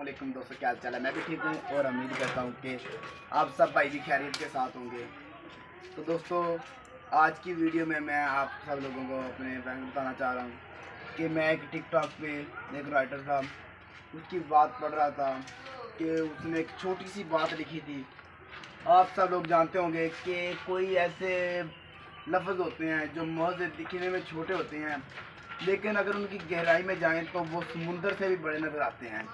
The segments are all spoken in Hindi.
वालेकुम दोस्तों, क्या हाल चाल है। मैं भी ठीक हूँ और उम्मीद करता हूँ कि आप सब भाई भी खैरियत के साथ होंगे। तो दोस्तों, आज की वीडियो में मैं आप सब लोगों को अपने बारे में बताना चाह रहा हूँ कि मैं एक टिकटॉक पे एक राइटर था, उसकी बात पढ़ रहा था कि उसने एक छोटी सी बात लिखी थी। आप सब लोग जानते होंगे कि कोई ऐसे लफ्ज़ होते हैं जो बहुत दिखने में छोटे होते हैं, लेकिन अगर उनकी गहराई में जाएं तो वो समुंदर से भी बड़े नज़र आते हैं।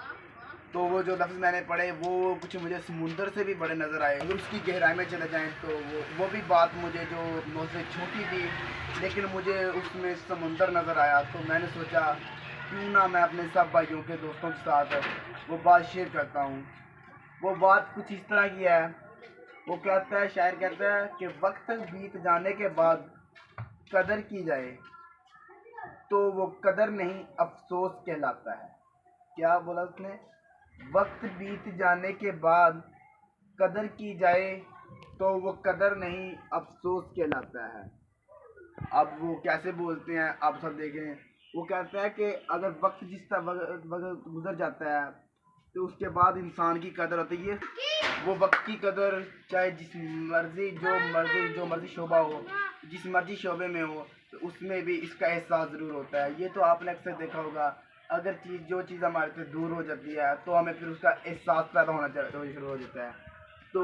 तो वो जो लफ्ज़ मैंने पढ़े वो कुछ मुझे समुंदर से भी बड़े नज़र आए। अगर उसकी गहराई में चले जाएं तो वो भी बात मुझे जो मुझसे छोटी थी, लेकिन मुझे उसमें समुंदर नज़र आया। तो मैंने सोचा क्यों ना मैं अपने सब भाइयों के दोस्तों के साथ वो बात शेयर करता हूँ। वो बात कुछ इस तरह की है। वो कहता है, शायर कहता है कि वक्त बीत जाने के बाद कदर की जाए तो वो कदर नहीं अफसोस कहलाता है। क्या बोला उसने? वक्त बीत जाने के बाद कदर की जाए तो वो कदर नहीं अफसोस कहलाता है। अब वो कैसे बोलते हैं आप सब देखें। वो कहता है कि अगर वक्त जिस तरह गुजर जाता है तो उसके बाद इंसान की कदर होती है। वो वक्त की कदर चाहे जो मर्जी शोबा हो, जिस मर्जी शोबे में हो, तो उसमें भी इसका एहसास ज़रूर होता है। ये तो आपने अक्सर देखा होगा, अगर जो चीज़ हमारे से दूर हो जाती है तो हमें फिर उसका एहसास पैदा होना शुरू हो जाता है। तो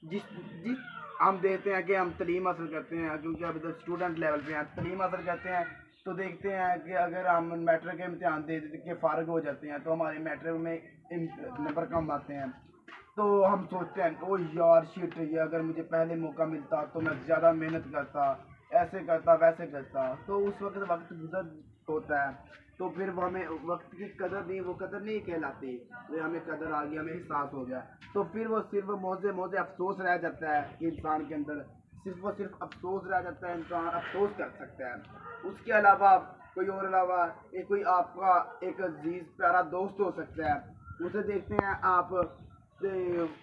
जिस जिस हम देखते हैं कि हम तलीम हासिल करते हैं, क्योंकि अभी तो स्टूडेंट लेवल पे हैं, तलीम हासिल करते हैं, तो देखते हैं कि अगर हम मैट्रिक के इम्तिहान दे के फ़ारिग हो जाते हैं तो हमारे मैट्रिक में नंबर कम आते हैं। तो हम सोचते हैं ओ यार शिट, ये अगर मुझे पहले मौका मिलता तो मैं ज़्यादा मेहनत करता, ऐसे करता वैसे करता। तो उस वक्त गुजर होता है तो फिर वो हमें वक्त की कदर नहीं, वो कदर नहीं कहलाती। वो हमें कदर आ गई, हमें एहसास हो गया, तो फिर वो सिर्फ मौजे अफसोस रह जाता है कि इंसान के अंदर सिर्फ अफसोस रह जाता है। इंसान अफसोस कर सकता है, उसके अलावा कोई आपका एक अजीज प्यारा दोस्त हो सकता है। उसे देखते हैं आप,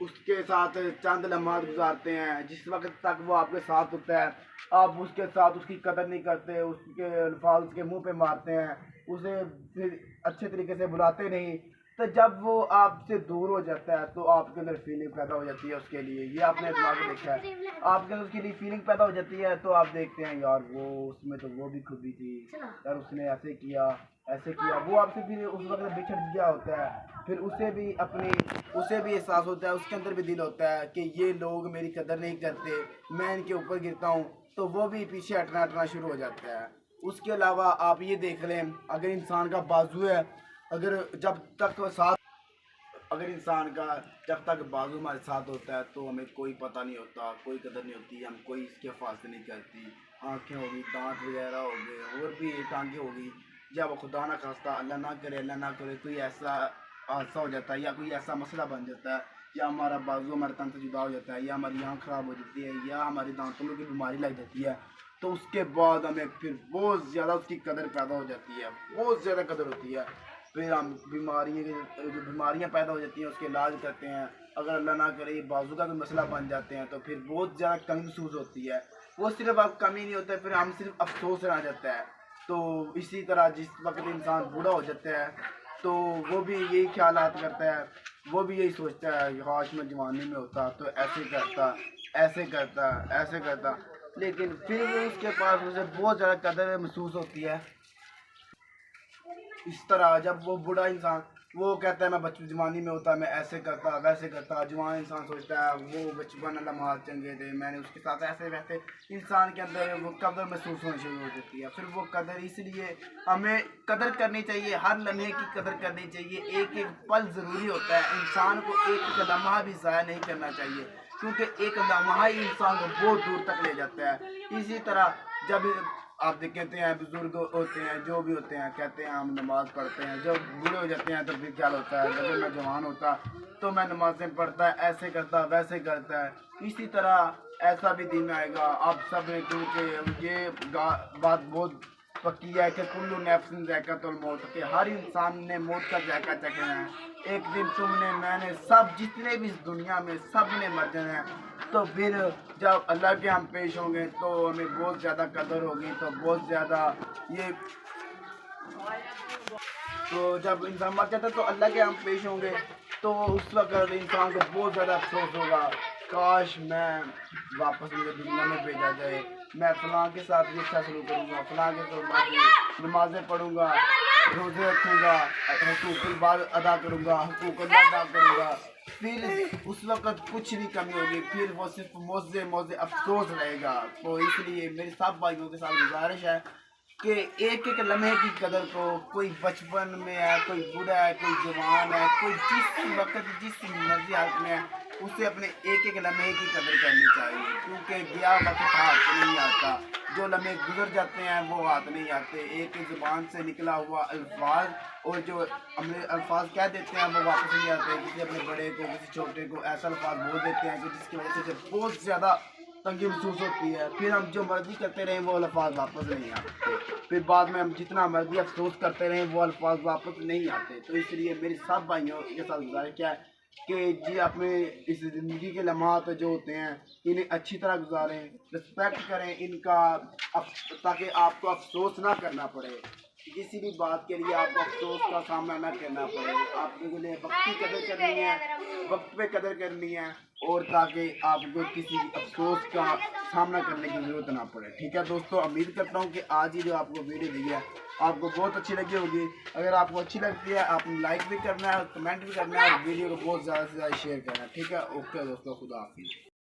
उसके साथ चंद लम्हा गुजारते हैं, जिस वक्त तक वो आपके साथ होता है आप उसके साथ उसकी कदर नहीं करते, उसके अल्फाज उसके मुंह पे मारते हैं, उसे फिर अच्छे तरीके से बुलाते नहीं। तो जब वो आपसे दूर हो जाता है तो आपके अंदर फीलिंग पैदा हो जाती है उसके लिए। ये आपने दिमाग में देखा है, आपके अंदर उसके लिए फीलिंग पैदा हो जाती है। तो आप देखते हैं यार वो उसमें तो वो भी खूबी थी यार, उसने ऐसे किया वो आपसे फिर उस वक्त बिछड़ गया होता है। फिर उसे भी एहसास होता है, उसके अंदर भी दिल होता है कि ये लोग मेरी कदर नहीं करते, मैं इनके ऊपर गिरता हूँ, तो वो भी पीछे हटना शुरू हो जाता है। उसके अलावा आप ये देख लें, अगर इंसान का बाजू है, अगर इंसान का जब तक बाजू हमारे साथ होता है तो हमें कोई पता नहीं होता, कोई कदर नहीं होती, हम कोई इसके हिफाजत नहीं करती। आँखें होगी, दांत वगैरह हो गए और भी टांगें होगी, जब खुदा ना खास्ता अल्लाह ना करे कोई ऐसा हादसा हो जाता है या कोई ऐसा मसला बन जाता है, या हमारा बाजू हमारे तन से जुदा हो जाता है, या हमारी आँख ख़राब हो जाती है, या हमारी दांतों में की बीमारी लग जाती है, तो उसके बाद हमें फिर बहुत ज़्यादा उसकी कदर पैदा हो जाती है, बहुत ज़्यादा कदर होती है। फिर हम जो बीमारियाँ पैदा हो जाती हैं उसके इलाज करते हैं। अगर अल्लाह ना करे बाजू का भी मसला बन जाते हैं तो फिर बहुत ज़्यादा कमी महसूस होती है। वो सिर्फ अब कमी नहीं होता है, फिर हम सिर्फ अफसोस रह जाता है। तो इसी तरह जिस वक्त इंसान बूढ़ा हो जाता है तो वो भी यही ख्यालात करता है, वो भी यही सोचता है काश मैं जवानी में होता तो ऐसे करता। लेकिन फिर भी उसके पास उसे बहुत ज़्यादा कदर महसूस होती है। इस तरह जब वो बूढ़ा इंसान वो कहता है मैं बचपन जवानी में होता मैं ऐसे करता वैसे करता, जवान इंसान सोचता है वो बचपन लम्हात चंगे थे, मैंने उसके साथ ऐसे वैसे। इंसान के अंदर वो कदर महसूस होनी शुरू हो जाती है। फिर वो कदर, इसलिए हमें कदर करनी चाहिए, हर लम्हे की कदर करनी चाहिए। एक एक पल ज़रूरी होता है, इंसान को एक लम्हा भी ज़ाया नहीं करना चाहिए, क्योंकि एक लम्हा ही इंसान को बहुत दूर तक ले जाता है। इसी तरह जब आप कहते हैं बुजुर्ग होते हैं, जो भी होते हैं, कहते हैं हम नमाज़ पढ़ते हैं, जब बूढ़े हो जाते हैं तो फिर क्या होता है, जब मैं जवान होता तो मैं नमाज़ें पढ़ता, ऐसे करता वैसे करता है। इसी तरह ऐसा भी दिन आएगा आप सब, क्योंकि ये बात बहुत पक्की है कि कुल्लू नफ्सिन ज़ायक़ातुल मौत, कि हर इंसान ने मौत का जायका चखना है। एक दिन तुमने मैंने सब जितने भी इस दुनिया में सब ने मर जाना है। तो फिर जब अल्लाह के हम पेश होंगे तो हमें बहुत ज़्यादा कदर होगी, तो बहुत ज़्यादा ये, तो जब इंसान मर जाता है तो अल्लाह के हम पेश होंगे तो उस वक्त इंसान को बहुत ज़्यादा अफसोस होगा, काश मैं वापस मुझे दुनिया में भेजा जाए, मैं फ़लाँ के साथ भी अच्छा सलूक करूँगा, फ़लाँ के साथ नमाज़ें पढ़ूँगा, रोज़े रखूँगा, हुकूकुल बाद अदा करूँगा, हुकूकुल अदा करूँगा। फिर उस वक़्त कुछ नहीं कमी होगी, फिर वो सिर्फ मौज़े मौज़े अफसोस रहेगा। तो इसलिए मेरे सब भाइयों के साथ गुजारिश है कि एक एक लम्हे की कदर को, कोई बचपन में है, कोई बूढ़ा है, कोई जवान है, कोई जिस वक्त जिस मर्जी हालत में है, उसे अपने एक एक लम्हे की कदर करनी चाहिए, क्योंकि गया वक्त हाथ नहीं आता, जो लम्हे गुजर जाते हैं वो हाथ नहीं आते। एक एक ज़ुबान से निकला हुआ अल्फाज और जो हमने अल्फाज कह देते हैं वो वापस नहीं आते। किसी अपने बड़े को, किसी छोटे को ऐसा अल्फाज बोल देते हैं कि जिसकी वजह से बहुत ज़्यादा तंगी महसूस होती है, फिर हम जो मर्जी करते रहें वो अल्फाज वापस नहीं आते, फिर बाद में हम जितना मर्जी अफसोस करते रहें वो अल्फाज वापस नहीं आते। तो इसलिए मेरी सब भाइयों के साथ गुजारिश क्या है कि जी अपने इस ज़िंदगी के लम्हात जो होते हैं इन्हें अच्छी तरह गुजारें, रिस्पेक्ट करें इनका, ताकि आपको अफसोस ना करना पड़े, किसी भी बात के लिए आपको अफसोस का सामना ना करना पड़े। आपके लिए वक्त की कदर करनी है, वक्त पे कदर करनी है, और ताकि आपको किसी अफसोस का सामना करने की ज़रूरत ना पड़े। ठीक है दोस्तों, उम्मीद करता हूँ कि आज ही जो आपको वीडियो दी है आपको बहुत अच्छी लगी होगी। अगर आपको अच्छी लगती है आपने लाइक भी करना है, कमेंट भी करना है और वीडियो को बहुत ज़्यादा से ज़्यादा शेयर करना है। ठीक है, ओके दोस्तों, खुदा हाफिज़।